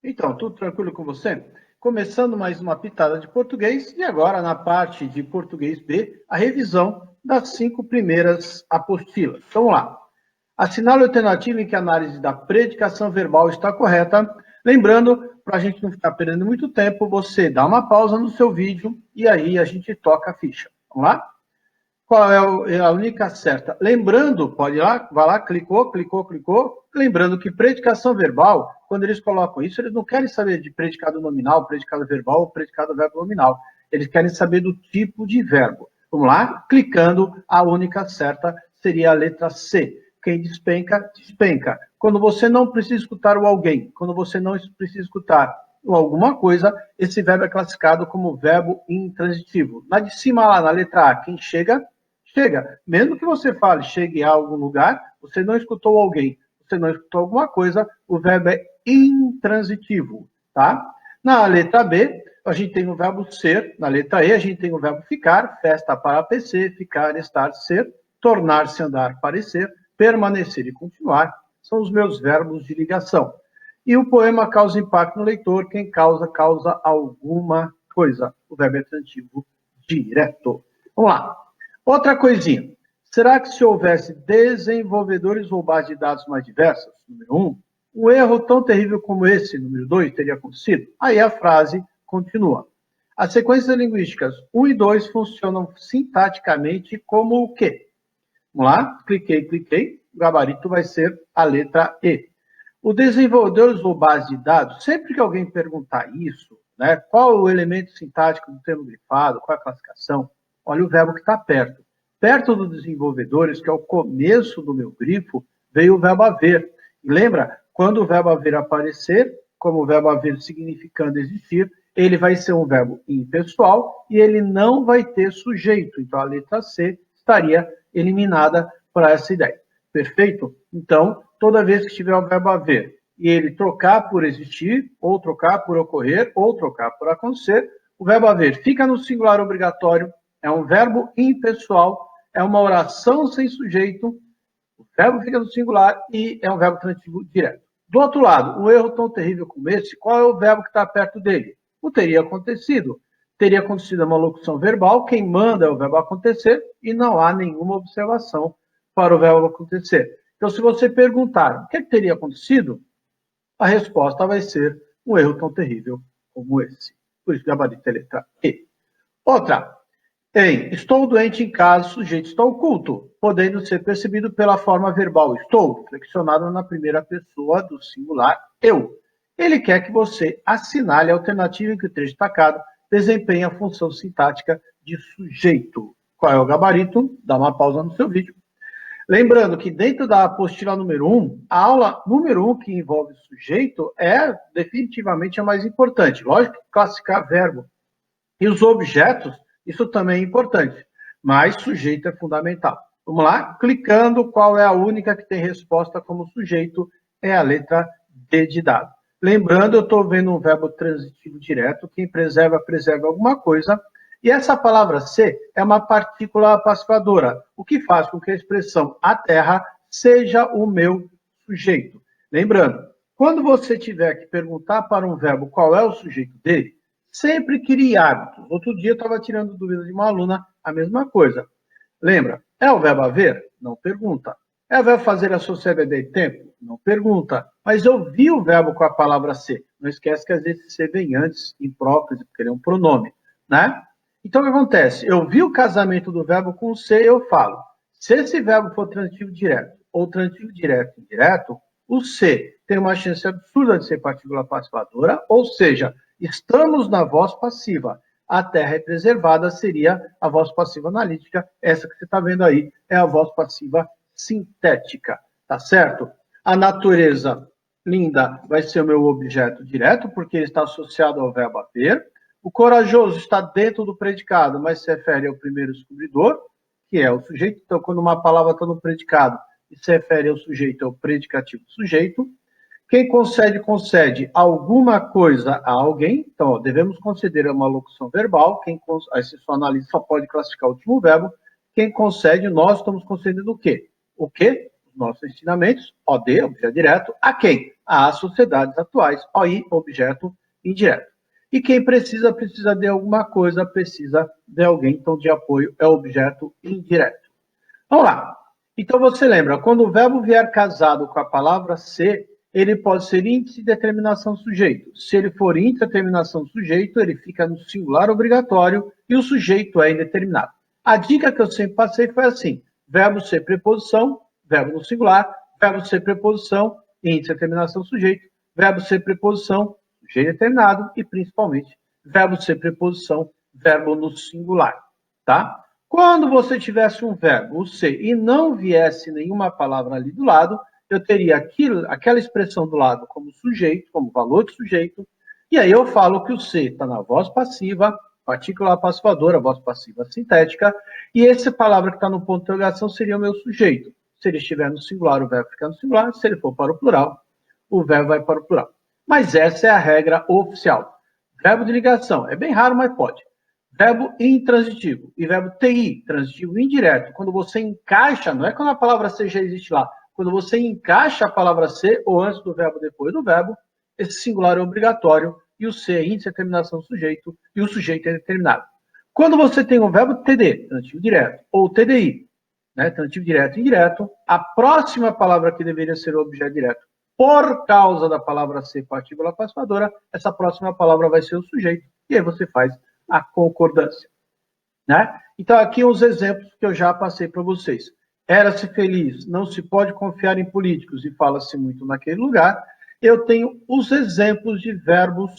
Então, tudo tranquilo com você? Começando mais uma pitada de português e agora na parte de português B, a revisão das 5 primeiras apostilas. Vamos lá. Assinale a alternativa em que a análise da predicação verbal está correta. Lembrando, para a gente não ficar perdendo muito tempo, você dá uma pausa no seu vídeo e aí a gente toca a ficha. Vamos lá? Qual é a única certa? Lembrando, pode ir lá, vai lá, clicou. Lembrando que predicação verbal, quando eles colocam isso, eles não querem saber de predicado nominal, predicado verbal ou predicado verbo nominal. Eles querem saber do tipo de verbo. Vamos lá? Clicando, a única certa seria a letra C. Quem despenca, despenca. Quando você não precisa escutar o alguém, quando você não precisa escutar o alguma coisa, esse verbo é classificado como verbo intransitivo. Na de cima lá, na letra A, quem chega, chega. Mesmo que você fale chegue a algum lugar, você não escutou alguém, você não escutou alguma coisa, o verbo é intransitivo, tá? Na letra B, a gente tem o verbo ser. Na letra E, a gente tem o verbo ficar, festa para PC, ficar, estar, ser, tornar-se, andar, parecer, permanecer e continuar. São os meus verbos de ligação. E o poema causa impacto no leitor. Quem causa, causa alguma coisa. O verbo é transitivo direto. Vamos lá. Outra coisinha. Será que se houvesse desenvolvedores ou bases de dados mais diversas, número 1, um erro tão terrível como esse, número 2, teria acontecido? Aí a frase continua. As sequências linguísticas 1 e 2 funcionam sintaticamente como o quê? Vamos lá, cliquei, o gabarito vai ser a letra E. O desenvolvedor ou base de dados, sempre que alguém perguntar isso, né, qual o elemento sintático do termo grifado, qual a classificação, olha o verbo que está perto. Perto dos desenvolvedores, que é o começo do meu grifo, veio o verbo haver. E lembra, quando o verbo haver aparecer, como o verbo haver significando existir, ele vai ser um verbo impessoal e ele não vai ter sujeito. Então, a letra C estaria eliminada para essa ideia. Perfeito? Então, toda vez que tiver o verbo haver e ele trocar por existir, ou trocar por ocorrer, ou trocar por acontecer, o verbo haver fica no singular obrigatório, é um verbo impessoal, é uma oração sem sujeito, o verbo fica no singular e é um verbo transitivo direto. Do outro lado, um erro tão terrível como esse, qual é o verbo que está perto dele? O teria acontecido. Teria acontecido uma locução verbal, quem manda é o verbo acontecer e não há nenhuma observação para o verbo acontecer. Então, se você perguntar o que teria acontecido, a resposta vai ser um erro tão terrível como esse. Por isso, gabarito é letra E. Outra, estou doente em casa, o sujeito está oculto, podendo ser percebido pela forma verbal estou, flexionado na primeira pessoa do singular eu. Ele quer que você assinale a alternativa em que o trecho destacado desempenha a função sintática de sujeito. Qual é o gabarito? Dá uma pausa no seu vídeo. Lembrando que dentro da apostila número 1, a aula número 1 que envolve sujeito é definitivamente a mais importante. Lógico que classificar verbo e os objetos, isso também é importante, mas sujeito é fundamental. Vamos lá? Clicando, qual é a única que tem resposta como sujeito? É a letra D de dado. Lembrando, eu estou vendo um verbo transitivo direto, quem preserva, preserva alguma coisa, e essa palavra ser é uma partícula passificadora, o que faz com que a expressão a terra seja o meu sujeito. Lembrando, quando você tiver que perguntar para um verbo qual é o sujeito dele, sempre crie hábitos. Outro dia eu estava tirando dúvida de uma aluna, a mesma coisa. Lembra, é o verbo haver? Não pergunta. É o verbo fazer associado de tempo? Não pergunta. Mas eu vi o verbo com a palavra ser. Não esquece que às vezes ser vem antes, em próprio, porque ele é um pronome, né? Então, o que acontece? Eu vi o casamento do verbo com ser, eu falo. Se esse verbo for transitivo direto ou transitivo direto indireto, o ser tem uma chance absurda de ser partícula passificadora, ou seja, estamos na voz passiva. A terra é preservada seria a voz passiva analítica. Essa que você está vendo aí é a voz passiva sintética, tá certo? A natureza linda vai ser o meu objeto direto, porque ele está associado ao verbo haver. O corajoso está dentro do predicado, mas se refere ao primeiro descobridor, que é o sujeito. Então, quando uma palavra está no predicado e se refere ao sujeito, é o predicativo sujeito. Quem concede alguma coisa a alguém, então, ó, devemos considerar uma locução verbal, aí se só analisa, só pode classificar o último verbo. Quem concede, nós estamos concedendo o quê? O quê? dos nossos ensinamentos, OD, objeto direto, a quem? Às sociedades atuais, OI, objeto indireto. E quem precisa de alguma coisa, precisa de alguém, então de apoio é objeto indireto. Vamos lá. Então você lembra, quando o verbo vier casado com a palavra ser, ele pode ser índice de determinação sujeito. Se ele for índice de determinação sujeito, ele fica no singular obrigatório e o sujeito é indeterminado. A dica que eu sempre passei foi assim: verbo ser preposição, verbo no singular, verbo ser preposição, índice de determinação sujeito, verbo ser preposição, sujeito determinado e, principalmente, verbo ser preposição, verbo no singular, tá? Quando você tivesse um verbo, o ser, e não viesse nenhuma palavra ali do lado, eu teria aquela expressão do lado como sujeito, como valor de sujeito, e aí eu falo que o ser está na voz passiva, partícula passivadora, voz passiva sintética, e essa palavra que está no ponto de interrogação seria o meu sujeito. Se ele estiver no singular, o verbo fica no singular, se ele for para o plural, o verbo vai para o plural. Mas essa é a regra oficial. Verbo de ligação, é bem raro, mas pode. Verbo intransitivo e verbo TI, transitivo indireto. Quando você encaixa, não é quando a palavra ser já existe lá, quando você encaixa a palavra ser, ou antes do verbo, depois do verbo, esse singular é obrigatório, e o ser é índice de determinação do sujeito, e o sujeito é determinado. Quando você tem o verbo TD, transitivo direto, ou TDI, né, transitivo direto e indireto, a próxima palavra que deveria ser o objeto direto, por causa da palavra ser partícula passivadora, essa próxima palavra vai ser o sujeito, e aí você faz a concordância, né? Então, aqui os exemplos que eu já passei para vocês. Era-se feliz, não se pode confiar em políticos, e fala-se muito naquele lugar. Eu tenho os exemplos de verbos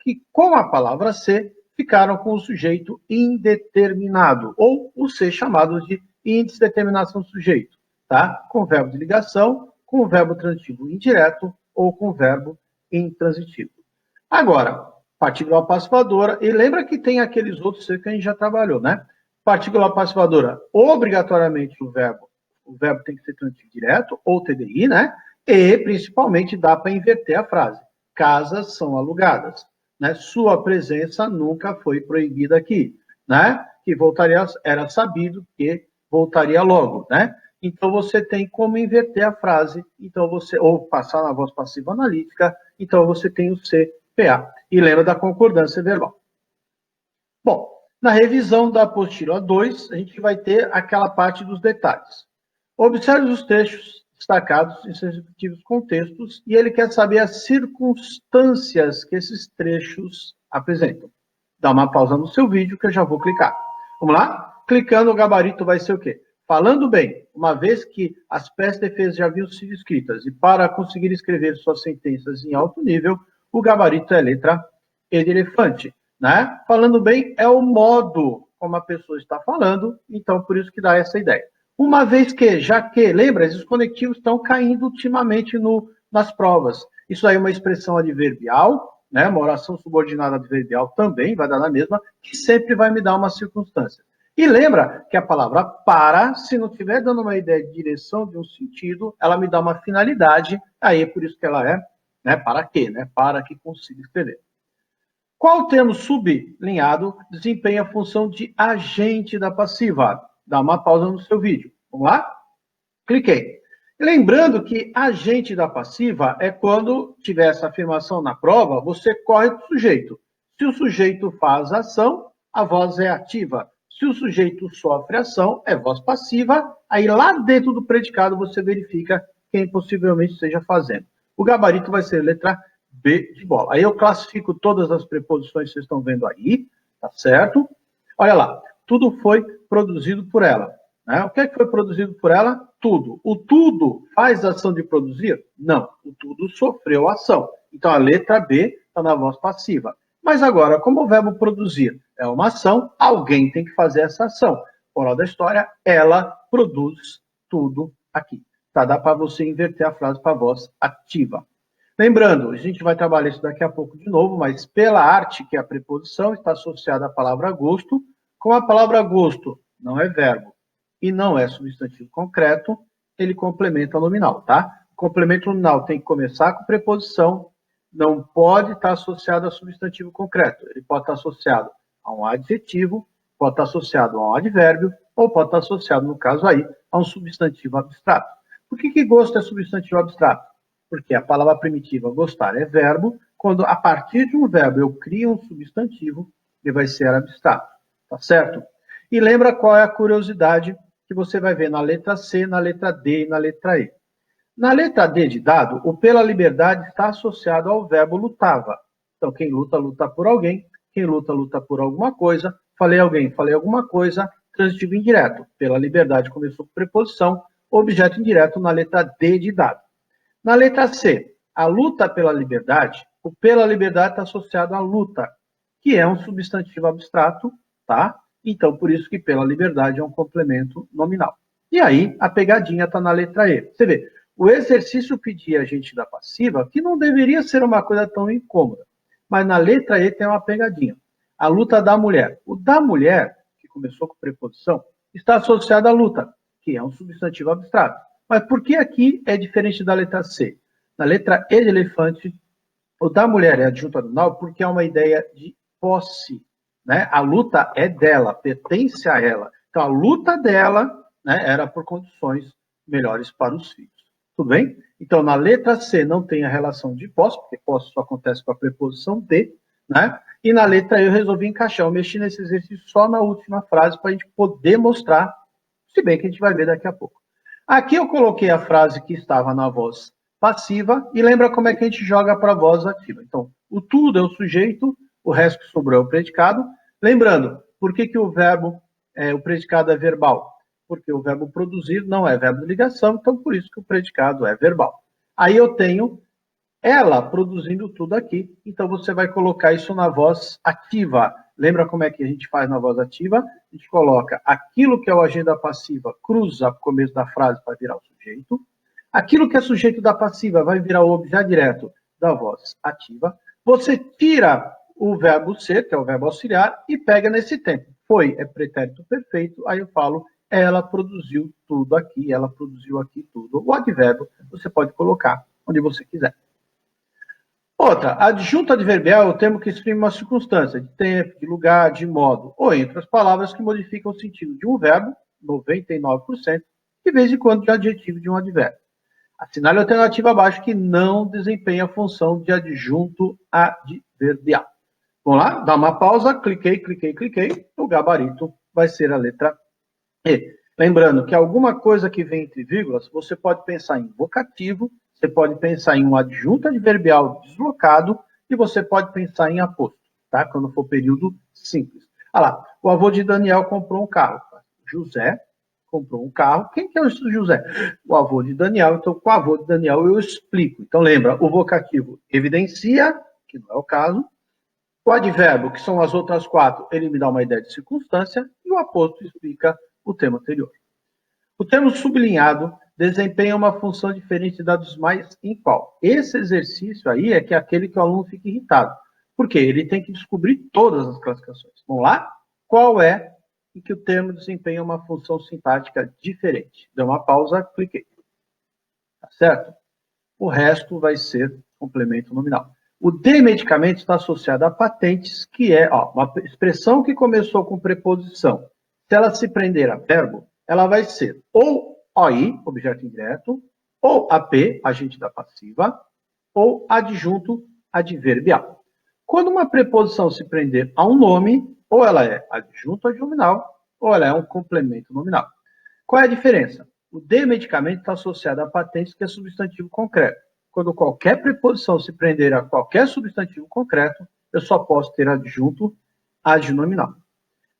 que, com a palavra ser, ficaram com o sujeito indeterminado, ou o ser chamado de índice de determinação sujeito, tá? Com verbo de ligação, com verbo transitivo indireto, ou com verbo intransitivo. Agora, partícula passivadora, e lembra que tem aqueles outros que a gente já trabalhou, né? Partícula passivadora, obrigatoriamente o verbo tem que ser transitivo direto, ou TDI, né? E, principalmente, dá para inverter a frase. Casas são alugadas, né? Sua presença nunca foi proibida aqui, né? Que voltaria, era sabido que voltaria logo, né? Então, você tem como inverter a frase, então você, ou passar na voz passiva analítica, então você tem o CPA. E lembra da concordância verbal. Bom, na revisão da apostila 2, a gente vai ter aquela parte dos detalhes. Observe os trechos destacados em seus respectivos contextos e ele quer saber as circunstâncias que esses trechos apresentam. Dá uma pausa no seu vídeo que eu já vou clicar. Vamos lá? Clicando, o gabarito vai ser o quê? Falando bem, uma vez que as peças de defesa já haviam sido escritas e para conseguir escrever suas sentenças em alto nível, o gabarito é a letra E de elefante, né? Falando bem é o modo como a pessoa está falando, então por isso que dá essa ideia. Uma vez que, já que, lembra, esses conectivos estão caindo ultimamente nas provas. Isso aí é uma expressão adverbial, né? Uma oração subordinada adverbial também vai dar na mesma, que sempre vai me dar uma circunstância. E lembra que a palavra para, se não estiver dando uma ideia de direção, de um sentido, ela me dá uma finalidade, aí é por isso que ela é, né? Para quê, né? Para que consiga escrever. Qual termo sublinhado desempenha a função de agente da passiva? Dá uma pausa no seu vídeo. Vamos lá? Cliquei. Lembrando que agente da passiva é quando tiver essa afirmação na prova, você corre para o sujeito. Se o sujeito faz ação, a voz é ativa. Se o sujeito sofre ação, é voz passiva. Aí lá dentro do predicado você verifica quem possivelmente esteja fazendo. O gabarito vai ser letra B de bola. Aí eu classifico todas as preposições que vocês estão vendo aí, tá certo? Olha lá, tudo foi produzido por ela. Né? O que é que foi produzido por ela? Tudo. O tudo faz ação de produzir? Não. O tudo sofreu ação. Então, a letra B está na voz passiva. Mas agora, como o verbo produzir é uma ação, alguém tem que fazer essa ação. Moral da história, ela produz tudo aqui. Tá? Dá para você inverter a frase para a voz ativa. Lembrando, a gente vai trabalhar isso daqui a pouco de novo, mas pela arte, que é a preposição, está associada à palavra gosto. Com a palavra gosto, não é verbo e não é substantivo concreto, ele complementa o nominal, tá? O complemento nominal tem que começar com preposição, não pode estar associado a substantivo concreto. Ele pode estar associado a um adjetivo, pode estar associado a um advérbio, ou pode estar associado, no caso aí, a um substantivo abstrato. Por que gosto é substantivo abstrato? Porque a palavra primitiva gostar é verbo. Quando a partir de um verbo eu crio um substantivo, ele vai ser abstrato. Tá certo? E lembra qual é a curiosidade que você vai ver na letra C, na letra D e na letra E. Na letra D de dado, o pela liberdade está associado ao verbo lutava. Então, quem luta, luta por alguém. Quem luta, luta por alguma coisa. Falei alguém, falei alguma coisa. Transitivo indireto. Pela liberdade começou com preposição. Objeto indireto na letra D de dado. Na letra C, a luta pela liberdade, o pela liberdade está associado à luta, que é um substantivo abstrato, tá? Então, por isso que pela liberdade é um complemento nominal. E aí, a pegadinha está na letra E. Você vê, o exercício pedia a gente da passiva, que não deveria ser uma coisa tão incômoda. Mas na letra E tem uma pegadinha. A luta da mulher. O da mulher, que começou com preposição, está associado à luta, que é um substantivo abstrato. Mas por que aqui é diferente da letra C? Na letra E de elefante, o da mulher é adjunto nominal porque é uma ideia de posse. Né? A luta é dela, pertence a ela. Então, a luta dela, né, era por condições melhores para os filhos. Tudo bem? Então, na letra C não tem a relação de posse, porque posse só acontece com a preposição de, né? E na letra E eu resolvi encaixar. Eu mexi nesse exercício só na última frase para a gente poder mostrar, se bem que a gente vai ver daqui a pouco. Aqui eu coloquei a frase que estava na voz passiva e lembra como é que a gente joga para a voz ativa. Então, o tudo é o sujeito, o resto que sobrou é o predicado. Lembrando, por que o verbo, o predicado é verbal? Porque o verbo produzir não é verbo de ligação, então por isso que o predicado é verbal. Aí eu tenho ela produzindo tudo aqui, então você vai colocar isso na voz ativa. Lembra como é que a gente faz na voz ativa? A gente coloca aquilo que é o agenda passiva, cruza o começo da frase para virar o sujeito. Aquilo que é sujeito da passiva vai virar o objeto direto da voz ativa. Você tira o verbo ser, que é o verbo auxiliar, e pega nesse tempo. Foi é pretérito perfeito, aí eu falo, ela produziu tudo aqui, ela produziu aqui tudo. O advérbio você pode colocar onde você quiser. Outra, adjunto adverbial é o termo que exprime uma circunstância, de tempo, de lugar, de modo, ou entre as palavras que modificam o sentido de um verbo, 99%, de vez em quando de adjetivo de um advérbio. Assinale a alternativa abaixo que não desempenha a função de adjunto adverbial. Vamos lá? Dá uma pausa, cliquei, o gabarito vai ser a letra E. Lembrando que alguma coisa que vem entre vírgulas, você pode pensar em vocativo, você pode pensar em um adjunto adverbial deslocado e você pode pensar em aposto, tá? Quando for período simples. Olha lá, o avô de Daniel comprou um carro. José comprou um carro. Quem que é o José? O avô de Daniel. Então, com o avô de Daniel eu explico. Então, lembra, o vocativo evidencia, que não é o caso. O advérbio, que são as outras quatro, ele me dá uma ideia de circunstância. E o aposto explica o tema anterior. O termo sublinhado desempenha uma função diferente da dos mais em qual? Esse exercício aí é que é aquele que o aluno fica irritado. Por quê? Ele tem que descobrir todas as classificações. Vamos lá? Qual é em que o termo desempenha uma função sintática diferente? Deu uma pausa, cliquei. Tá certo? O resto vai ser complemento nominal. O de medicamento está associado a patentes, que é uma expressão que começou com preposição. Se ela se prender a verbo, ela vai ser ou OI, objeto indireto, ou AP, agente da passiva, ou adjunto adverbial. Quando uma preposição se prender a um nome, ou ela é adjunto adnominal, ou ela é um complemento nominal. Qual é a diferença? O de medicamento está associado a patentes, que é substantivo concreto. Quando qualquer preposição se prender a qualquer substantivo concreto, eu só posso ter adjunto adnominal.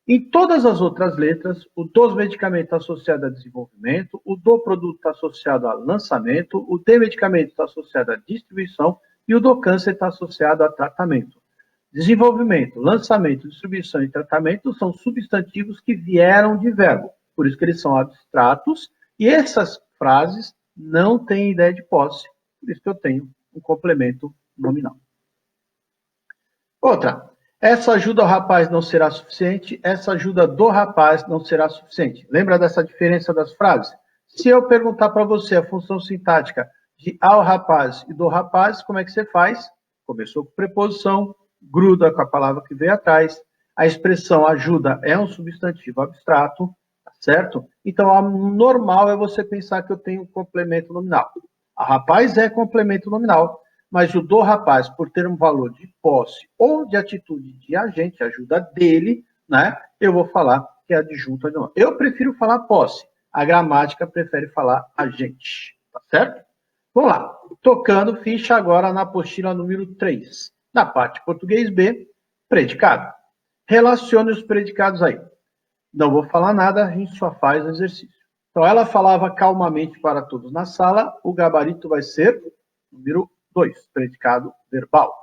Em todas as outras letras, o dos medicamentos está associado a desenvolvimento, o do produto está associado a lançamento, o de medicamento está associado a distribuição e o do câncer está associado a tratamento. Desenvolvimento, lançamento, distribuição e tratamento são substantivos que vieram de verbo, por isso que eles são abstratos, e essas frases não têm ideia de posse, por isso que eu tenho um complemento nominal. Outra. Essa ajuda ao rapaz não será suficiente, essa ajuda do rapaz não será suficiente. Lembra dessa diferença das frases? Se eu perguntar para você a função sintática de ao rapaz e do rapaz, como é que você faz? Começou com preposição, gruda com a palavra que veio atrás. A expressão ajuda é um substantivo abstrato, tá certo? Então, a normal é você pensar que eu tenho complemento nominal. A rapaz é complemento nominal, mas o do rapaz, por ter um valor de posse ou de atitude de agente, ajuda dele, né? Eu vou falar que é adjunto adnominal. Eu prefiro falar posse. A gramática prefere falar agente, tá certo? Vamos lá. Tocando ficha agora na apostila número 3. Na parte português B, predicado. Relacione os predicados aí. Não vou falar nada, a gente só faz o exercício. Então, ela falava calmamente para todos na sala, o gabarito vai ser número 2, predicado verbal.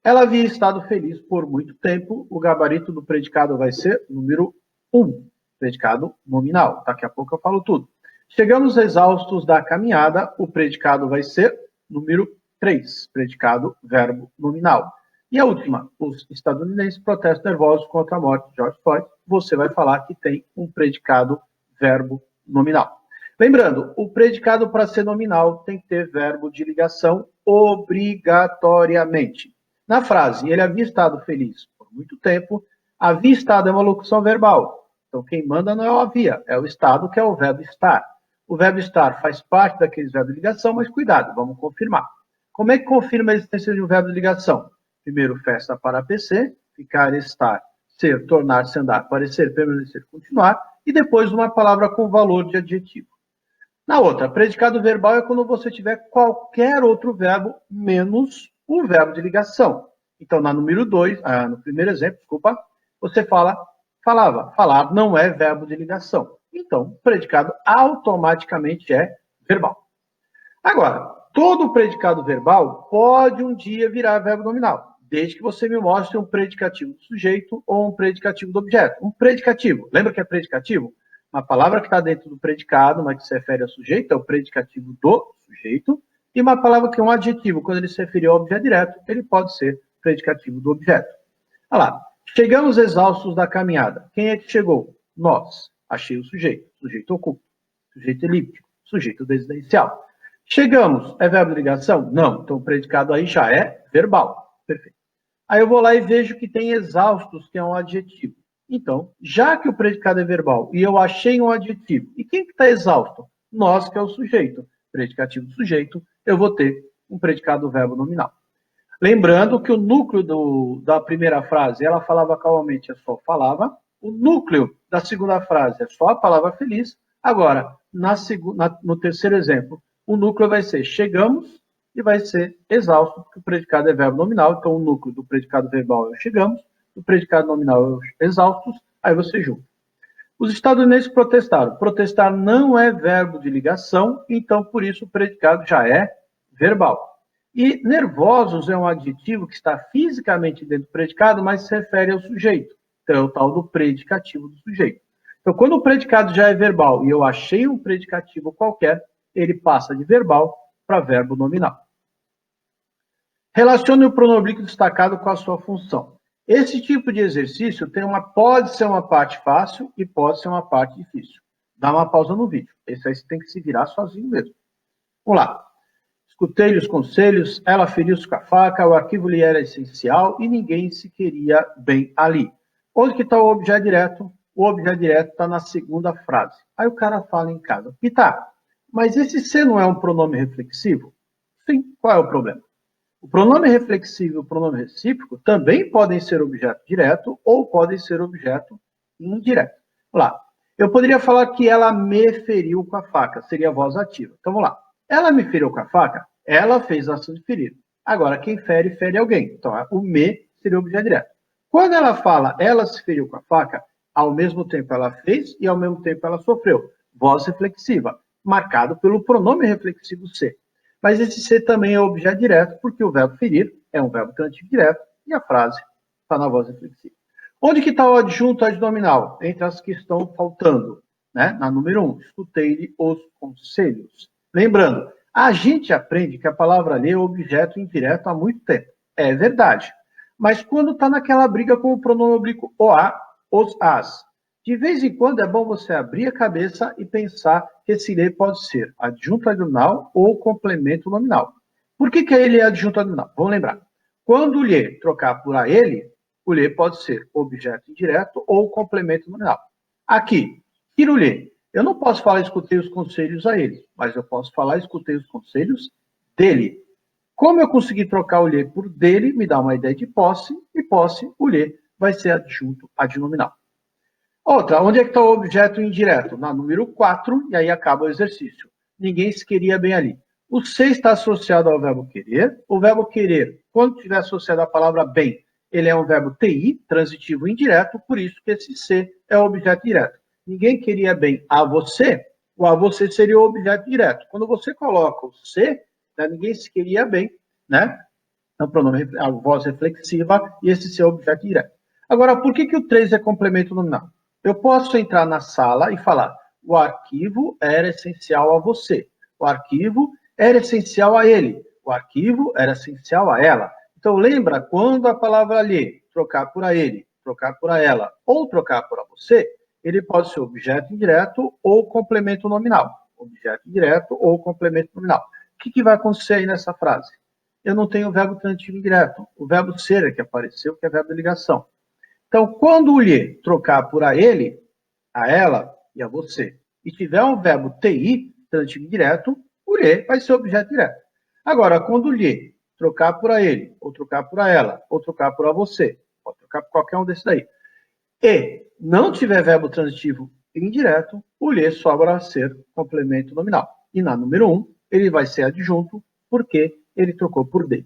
Ela havia estado feliz por muito tempo, o gabarito do predicado vai ser número 1, predicado nominal. Daqui a pouco eu falo tudo. Chegamos exaustos da caminhada, o predicado vai ser número 3, predicado verbo nominal. E a última, os estadunidenses protestam nervosos contra a morte de George Floyd. Você vai falar que tem um predicado verbo nominal. Lembrando, o predicado para ser nominal tem que ter verbo de ligação obrigatoriamente. Na frase, ele havia estado feliz por muito tempo, havia estado é uma locução verbal. Então, quem manda não é o havia, é o estado, que é o verbo estar. O verbo estar faz parte daqueles verbos de ligação, mas cuidado, vamos confirmar. Como é que confirma a existência de um verbo de ligação? Primeiro, festa para PC, ficar, estar, ser, tornar-se, andar, parecer, permanecer, continuar, e depois uma palavra com valor de adjetivo. Na outra, predicado verbal é quando você tiver qualquer outro verbo menos o verbo de ligação. Então, na número 2, no primeiro exemplo, desculpa, você falava. Falar não é verbo de ligação. Então, predicado automaticamente é verbal. Agora, todo predicado verbal pode um dia virar verbo nominal, desde que você me mostre um predicativo do sujeito ou um predicativo do objeto. Um predicativo, lembra que é predicativo? Uma palavra que está dentro do predicado, mas que se refere ao sujeito, é o predicativo do sujeito, e uma palavra que é um adjetivo, quando ele se referir ao objeto direto, ele pode ser predicativo do objeto. Olha lá, chegamos exaustos da caminhada. Quem é que chegou? Nós. Achei o sujeito. Sujeito oculto. Sujeito elíptico. Sujeito residencial. Chegamos, é verbo de ligação? Não. Então, o predicado aí já é verbal. Perfeito. Aí eu vou lá e vejo que tem exaustos, que é um adjetivo. Então, já que o predicado é verbal e eu achei um adjetivo, e quem que está exausto? Nós, que é o sujeito. Predicativo do sujeito, eu vou ter um predicado verbo nominal. Lembrando que o núcleo da primeira frase, ela falava calmamente, é só falava. O núcleo da segunda frase é só a palavra feliz. Agora, no terceiro exemplo, o núcleo vai ser chegamos e vai ser exausto, porque o predicado é verbo nominal. Então, o núcleo do predicado verbal é o chegamos, do predicado nominal é o exaustos, aí você junta. Os estadunidenses protestaram. Protestar não é verbo de ligação, então, por isso, o predicado já é verbal. E nervosos é um adjetivo que está fisicamente dentro do predicado, mas se refere ao sujeito. Então, é o tal do predicativo do sujeito. Então, quando o predicado já é verbal e eu achei um predicativo qualquer, ele passa de verbal para verbo nominal. Relacione o pronome oblíquo destacado com a sua função. Esse tipo de exercício pode ser uma parte fácil e pode ser uma parte difícil. Dá uma pausa no vídeo. Esse aí você tem que se virar sozinho mesmo. Vamos lá. Escutei-lhe os conselhos, ela feriu-se com a faca, o arquivo lhe era essencial e ninguém se queria bem ali. Onde que está o objeto direto? O objeto direto está na segunda frase. Aí o cara fala em casa, Pita, mas esse se não é um pronome reflexivo? Sim, qual é o problema? O pronome reflexivo e o pronome recíproco também podem ser objeto direto ou podem ser objeto indireto. Vamos lá. Eu poderia falar que ela me feriu com a faca, seria a voz ativa. Então vamos lá. Ela me feriu com a faca, ela fez a ação de ferir. Agora, quem fere, fere alguém. Então, o me seria o objeto direto. Quando ela fala, ela se feriu com a faca, ao mesmo tempo ela fez e ao mesmo tempo ela sofreu. Voz reflexiva, marcado pelo pronome reflexivo se. Mas esse se também é objeto direto, porque o verbo ferir é um verbo transitivo direto e a frase está na voz reflexiva. Onde que está o adjunto adnominal? Entre as que estão faltando. Né? Na número 1, escutei-lhe os conselhos. Lembrando, a gente aprende que a palavra ler é objeto indireto há muito tempo. É verdade. Mas quando está naquela briga com o pronome oblíquo OA, os as, de vez em quando é bom você abrir a cabeça e pensar que esse ler pode ser adjunto adnominal ou complemento nominal. Por que ele é adjunto adnominal? Vamos lembrar. Quando o lhe trocar por a ele, o lhe pode ser objeto indireto ou complemento nominal. Aqui, Tira o lhe. Eu não posso falar escutei os conselhos a ele, mas eu posso falar escutei os conselhos dele. Como eu consegui trocar o lhe por dele, me dá uma ideia de posse, e posse, o lhe, vai ser adjunto adnominal. Outra, onde é que está o objeto indireto? Na número 4, e aí acaba o exercício. Ninguém se queria bem ali. O se está associado ao verbo querer. O verbo querer, quando estiver associado à palavra bem, ele é um verbo TI, transitivo indireto, por isso que esse se é o objeto direto. Ninguém queria bem a você, o a você seria o objeto direto. Quando você coloca o se, né, ninguém se queria bem, né? É um pronome, a voz reflexiva, e esse se é o objeto direto. Agora, por que o 3 é complemento nominal? Eu posso entrar na sala e falar: o arquivo era essencial a você, o arquivo era essencial a ele, o arquivo era essencial a ela. Então, lembra, quando a palavra ali trocar por a ele, trocar por a ela, ou trocar por a você, ele pode ser objeto indireto ou complemento nominal. Objeto indireto ou complemento nominal. O que vai acontecer aí nessa frase? Eu não tenho o verbo transitivo indireto. O verbo ser é que apareceu, que é verbo de ligação. Então, quando o lhe trocar por a ele, a ela e a você, e tiver um verbo TI, transitivo indireto, o lhe vai ser objeto direto. Agora, quando o lhe trocar por a ele, ou trocar por a ela, ou trocar por a você, pode trocar por qualquer um desses daí, e não tiver verbo transitivo indireto, o lhe sobra a ser complemento nominal. E na número 1, ele vai ser adjunto, porque ele trocou por de.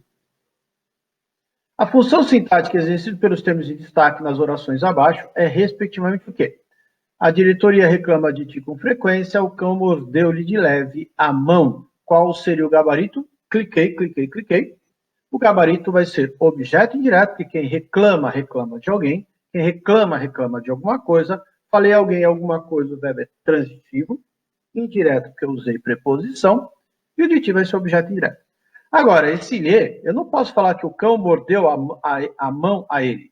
A função sintática exercida pelos termos em destaque nas orações abaixo é, respectivamente, o quê? A diretoria reclama de ti com frequência, o cão mordeu-lhe de leve a mão. Qual seria o gabarito? Cliquei, cliquei, cliquei. O gabarito vai ser objeto indireto, porque quem reclama, reclama de alguém. Quem reclama, reclama de alguma coisa. Falei alguém, alguma coisa, o verbo é transitivo. Indireto, porque eu usei preposição. E o de ti vai ser objeto indireto. Agora, esse lhe, eu não posso falar que o cão mordeu a mão a ele,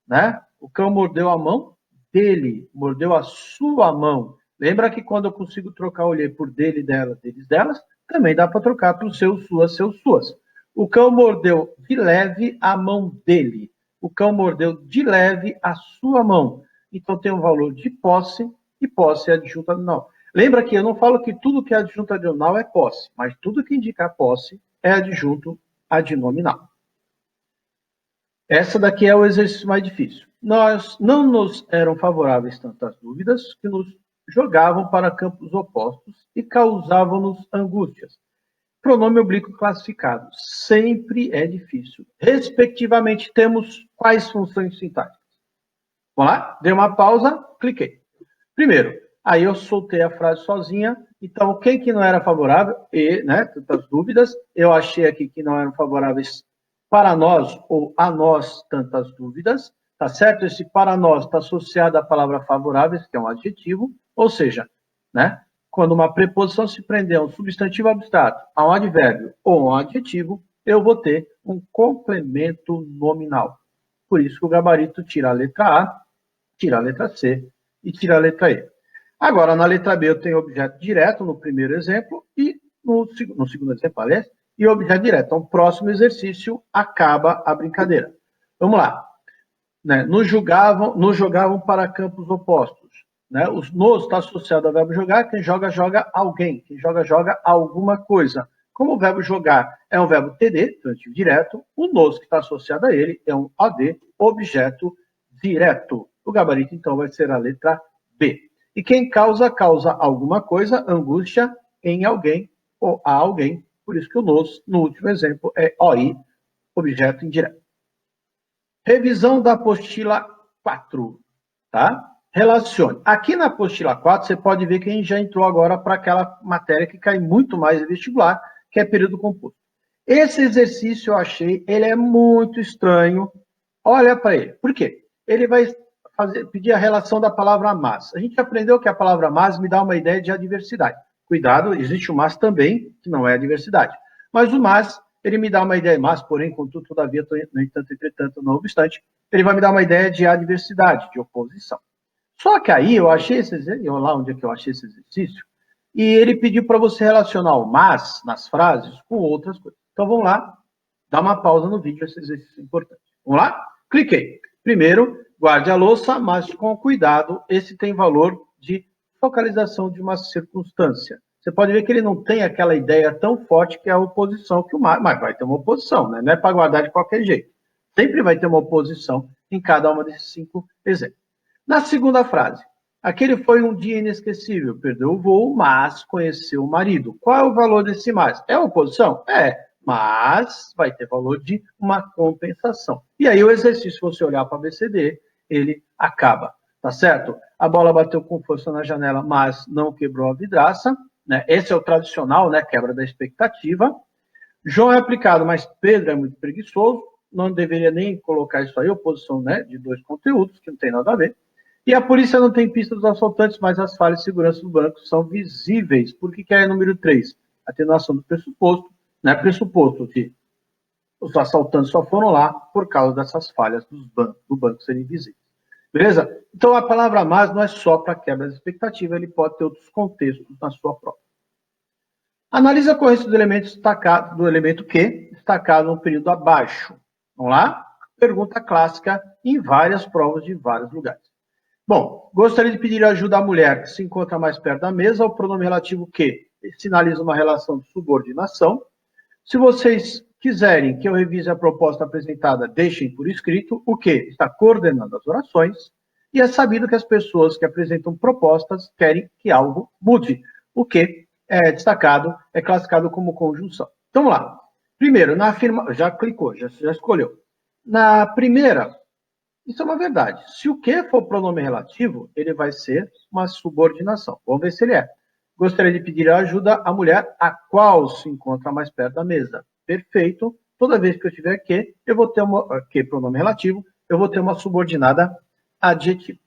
né? O cão mordeu a mão dele, mordeu a sua mão. Lembra que quando eu consigo trocar o lhe por dele, dela, deles, delas, também dá para trocar por seus, suas. O cão mordeu de leve a mão dele. O cão mordeu de leve a sua mão. Então tem um valor de posse, e posse é adjunto adnominal. Lembra que eu não falo que tudo que é adjunto adnominal é posse, mas tudo que indica posse é adjunto adnominal. Essa daqui é o exercício mais difícil. Nós não nos eram favoráveis tantas dúvidas que nos jogavam para campos opostos e causavam-nos angústias. Pronome oblíquo classificado. Sempre é difícil. Respectivamente, temos quais funções sintáticas? Vamos lá? Dei uma pausa, cliquei. Primeiro, aí eu soltei a frase sozinha. Então, quem que não era favorável? E, né, tantas dúvidas. Eu achei aqui que não eram favoráveis para nós ou a nós tantas dúvidas. Tá certo? Esse para nós está associado à palavra favoráveis, que é um adjetivo. Ou seja, né, quando uma preposição se prender a um substantivo abstrato, a um advérbio ou a um adjetivo, eu vou ter um complemento nominal. Por isso que o gabarito tira a letra A, tira a letra C e tira a letra E. Agora, na letra B, eu tenho objeto direto no primeiro exemplo e no segundo exemplo, aliás, e objeto direto. Então, próximo exercício, acaba a brincadeira. Vamos lá. Né? Nos jogavam para campos opostos. Né? Os nos está associado ao verbo jogar. Quem joga, joga alguém. Quem joga, joga alguma coisa. Como o verbo jogar é um verbo TD, transitivo direto, o nos que está associado a ele é um OD, objeto direto. O gabarito, então, vai ser a letra B. E quem causa, causa alguma coisa, angústia em alguém ou a alguém. Por isso que o nos, no último exemplo, é OI, objeto indireto. Revisão da apostila 4, tá? Relacione. Aqui na apostila 4, você pode ver que a gente já entrou agora para aquela matéria que cai muito mais em vestibular, que é período composto. Esse exercício eu achei, ele é muito estranho. Olha para ele. Por quê? Ele vai pedir a relação da palavra mas. A gente aprendeu que a palavra mas me dá uma ideia de adversidade. Cuidado, existe o mas também, que não é adversidade. Mas o mas, ele me dá uma ideia, mas, porém, contudo, todavia, no entanto, entretanto, não obstante, ele vai me dar uma ideia de adversidade, de oposição. Só que aí eu achei esse exercício, lá onde é que eu achei esse exercício, e ele pediu para você relacionar o mas nas frases com outras coisas. Então vamos lá, dá uma pausa no vídeo, esse exercício é importante. Vamos lá? Cliquei. Primeiro, guarde a louça, mas com cuidado, esse tem valor de focalização de uma circunstância. Você pode ver que ele não tem aquela ideia tão forte que é a oposição, que o mas vai ter uma oposição, né? Não é para guardar de qualquer jeito. Sempre vai ter uma oposição em cada uma desses 5 exemplos. Na segunda frase, aquele foi um dia inesquecível, perdeu o voo, mas conheceu o marido. Qual é o valor desse mais? É oposição? É, mas vai ter valor de uma compensação. E aí o exercício, se você olhar para a BCD, ele acaba, tá certo? A bola bateu com força na janela, mas não quebrou a vidraça, né? Esse é o tradicional, né? Quebra da expectativa. João é aplicado, mas Pedro é muito preguiçoso, não deveria nem colocar isso aí, oposição, né, de 2 conteúdos, que não tem nada a ver. E a polícia não tem pista dos assaltantes, mas as falhas de segurança do banco são visíveis. Por que é número 3? Atenuação do pressuposto, né? Pressuposto que os assaltantes só foram lá por causa dessas falhas do banco serem visíveis. Beleza? Então a palavra mais não é só para quebra de expectativa, ele pode ter outros contextos na sua prova. Analise a ocorrência do elemento destacado, do elemento Q, destacado no período abaixo. Vamos lá? Pergunta clássica em várias provas de vários lugares. Bom, gostaria de pedir ajuda à mulher que se encontra mais perto da mesa. O pronome relativo que sinaliza uma relação de subordinação. Se vocês quiserem que eu revise a proposta apresentada, deixem por escrito. O que está coordenando as orações. E é sabido que as pessoas que apresentam propostas querem que algo mude. O que é destacado, é classificado como conjunção. Então, vamos lá. Primeiro, na afirmação, já clicou, já escolheu. Na primeira, isso é uma verdade. Se o que for pronome relativo, ele vai ser uma subordinação. Vamos ver se ele é. Gostaria de pedir ajuda à mulher a qual se encontra mais perto da mesa. Perfeito. Toda vez que eu tiver que, eu vou ter que pronome relativo, eu vou ter uma subordinada adjetiva.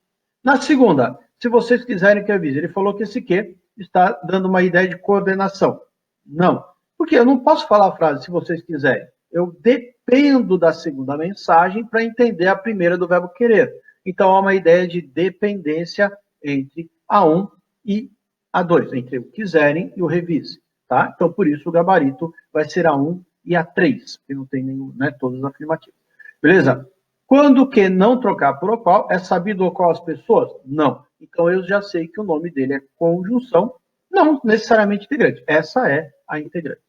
Na segunda, se vocês quiserem que eu avise, ele falou que esse que está dando uma ideia de coordenação. Não. Porque eu não posso falar a frase se vocês quiserem. Eu dependo da segunda mensagem para entender a primeira do verbo querer. Então, há uma ideia de dependência entre A1 e A2, entre o quiserem e o revise. Tá? Então, por isso, o gabarito vai ser A1 e A3, que não tem nenhum, né, todas as afirmativas. Beleza? Quando o que não trocar por o qual, é sabido o qual as pessoas? Não. Então, eu já sei que o nome dele é conjunção, não necessariamente integrante. Essa é a integrante.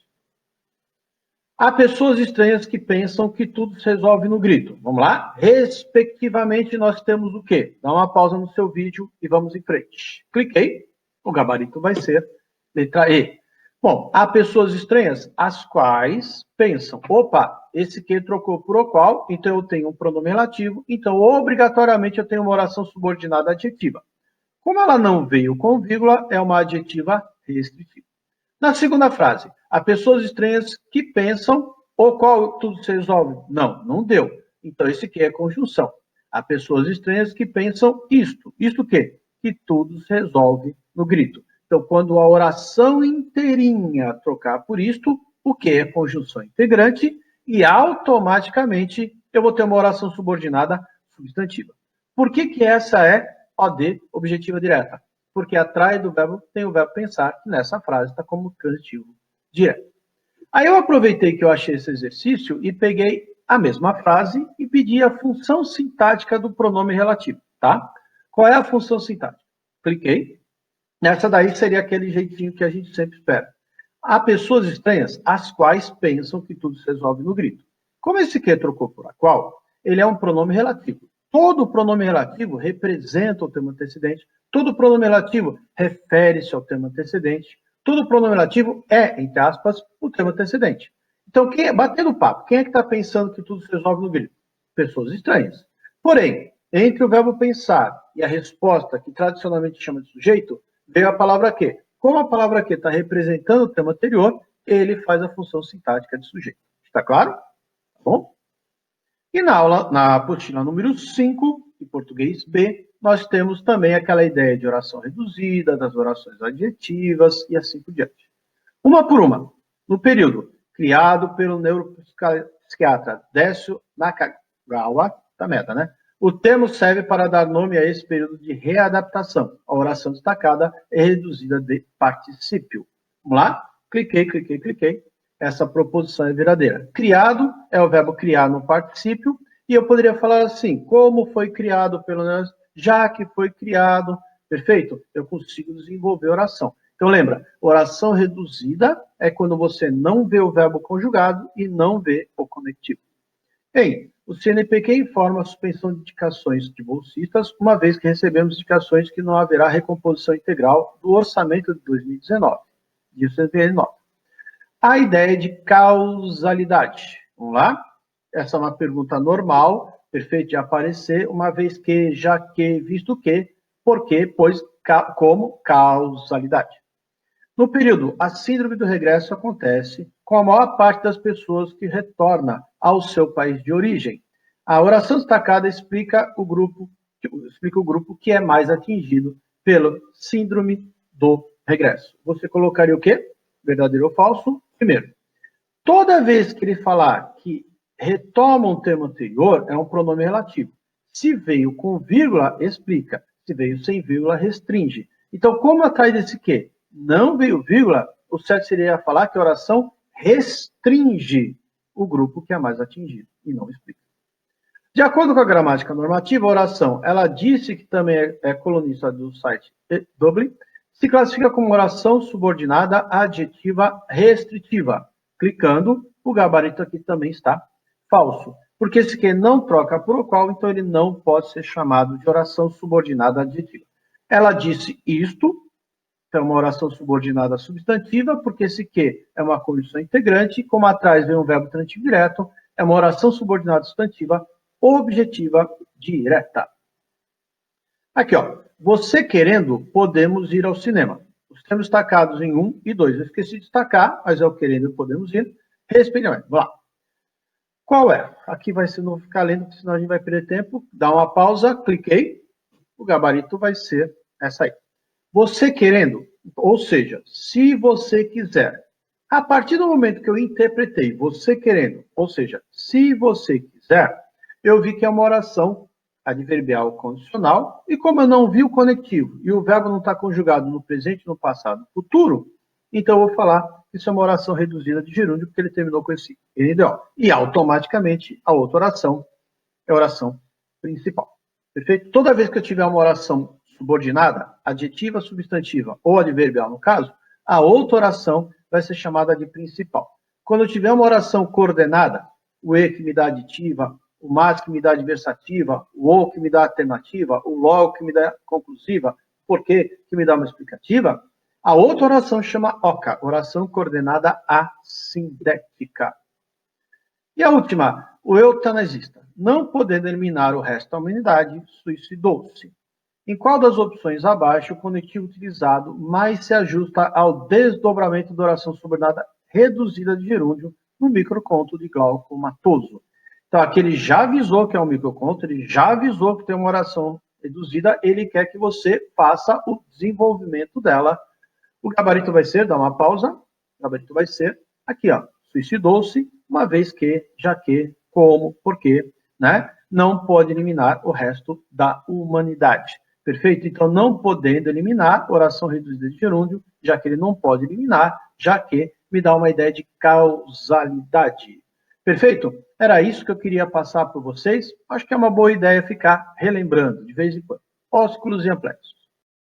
Há pessoas estranhas que pensam que tudo se resolve no grito. Vamos lá? Respectivamente, nós temos o quê? Dá uma pausa no seu vídeo e vamos em frente. Cliquei. O gabarito vai ser letra E. Bom, há pessoas estranhas as quais pensam, opa, esse que trocou por o qual, então eu tenho um pronome relativo, então obrigatoriamente eu tenho uma oração subordinada adjetiva. Como ela não veio com vírgula, é uma adjetiva restritiva. Na segunda frase, há pessoas estranhas que pensam, o qual tudo se resolve? Não, não deu. Então esse aqui é conjunção. Há pessoas estranhas que pensam isto. Isto o quê? Que tudo se resolve no grito. Então, quando a oração inteirinha trocar por isto, o que é conjunção integrante? E automaticamente eu vou ter uma oração subordinada substantiva. Por que essa é OD, objetiva direta? Porque atrás do verbo tem o verbo pensar, que nessa frase está como transitivo direto. Aí eu aproveitei que eu achei esse exercício e peguei a mesma frase e pedi a função sintática do pronome relativo, tá? Qual é a função sintática? Cliquei. Nessa daí seria aquele jeitinho que a gente sempre espera. Há pessoas estranhas as quais pensam que tudo se resolve no grito. Como esse que trocou por a qual, ele é um pronome relativo. Todo pronome relativo representa o termo antecedente, todo pronome relativo refere-se ao termo antecedente, todo pronome relativo é, entre aspas, o termo antecedente. Então, batendo papo, quem é que está pensando que tudo se resolve no grito? Pessoas estranhas. Porém, entre o verbo pensar e a resposta, que tradicionalmente chama de sujeito, veio a palavra que. Como a palavra que está representando o tema anterior, ele faz a função sintática de sujeito. Está claro? Tá bom? E na aula, na apostila número 5, em português B, nós temos também aquela ideia de oração reduzida, das orações adjetivas e assim por diante. Uma por uma. No período criado pelo neuropsiquiatra Décio Nakagawa, tá meta, né? O termo serve para dar nome a esse período de readaptação. A oração destacada é reduzida de particípio. Vamos lá? Cliquei. Essa proposição é verdadeira. Criado é o verbo criar no particípio, e eu poderia falar assim, como foi criado pelo menos, já que foi criado, Perfeito? Eu consigo desenvolver oração. Então, lembra, oração reduzida é quando você não vê o verbo conjugado e não vê o conectivo. Bem, o CNPq informa a suspensão de indicações de bolsistas, uma vez que recebemos indicações que não haverá recomposição integral do orçamento de 2019. Isso é nota. A ideia de causalidade. Vamos lá? Essa é uma pergunta normal, perfeito de aparecer, uma vez que, já que, visto que, por quê, pois, como causalidade. No período, a síndrome do regresso acontece com a maior parte das pessoas que retorna ao seu país de origem. A oração destacada explica o grupo que é mais atingido pela síndrome do regresso. Você colocaria o quê? Verdadeiro ou falso? Primeiro, toda vez que ele falar que retoma um termo anterior, é um pronome relativo. Se veio com vírgula, explica. Se veio sem vírgula, restringe. Então, como atrás desse que não veio vírgula, o certo seria falar que a oração restringe o grupo que é mais atingido, e não explica. De acordo com a gramática normativa, a oração, ela disse que também é colunista do site Dublin, se classifica como oração subordinada adjetiva restritiva. Clicando, o gabarito aqui também está falso, porque esse que não troca por o qual, então ele não pode ser chamado de oração subordinada adjetiva. Ela disse isto, então uma oração subordinada substantiva, porque esse que é uma condição integrante, como atrás vem um verbo transitivo direto, é uma oração subordinada substantiva objetiva direta. Aqui, ó. Você querendo, podemos ir ao cinema. Os termos destacados em 1 e 2. Eu esqueci de destacar, mas é o querendo, podemos ir. Respectivamente. Vamos lá. Qual é? Aqui vai ser, não vou ficar lendo, porque senão a gente vai perder tempo. Dá uma pausa, cliquei. O gabarito vai ser essa aí. Você querendo, ou seja, se você quiser. A partir do momento que eu interpretei você querendo, ou seja, se você quiser, eu vi que é uma oração adverbial condicional, e como eu não vi o conectivo e o verbo não está conjugado no presente, no passado, no futuro, então eu vou falar que isso é uma oração reduzida de gerúndio, porque ele terminou com esse NDO. E automaticamente a outra oração é a oração principal. Perfeito? Toda vez que eu tiver uma oração subordinada, adjetiva, substantiva ou adverbial, no caso, a outra oração vai ser chamada de principal. Quando eu tiver uma oração coordenada, o E que me dá aditiva, o mas que me dá adversativa, o ou que me dá alternativa, o logo que me dá conclusiva, porque que me dá uma explicativa, a outra oração chama OCA, oração coordenada assindética. E a última, o eutanasista, não podendo eliminar o resto da humanidade, suicidou-se. Em qual das opções abaixo o conectivo utilizado mais se ajusta ao desdobramento da oração subordinada reduzida de gerúndio no microconto de Glauco Matoso? Então, aqui ele já avisou que é um microconto, ele já avisou que tem uma oração reduzida, ele quer que você faça o desenvolvimento dela. O gabarito vai ser, dá uma pausa, o gabarito vai ser aqui, ó, suicidou-se, uma vez que, já que, como, porque, né, não pode eliminar o resto da humanidade. Perfeito? Então, não podendo eliminar, oração reduzida de gerúndio, já que ele não pode eliminar, já que me dá uma ideia de causalidade. Perfeito? Era isso que eu queria passar para vocês. Acho que é uma boa ideia ficar relembrando de vez em quando. Ósculos e amplexos.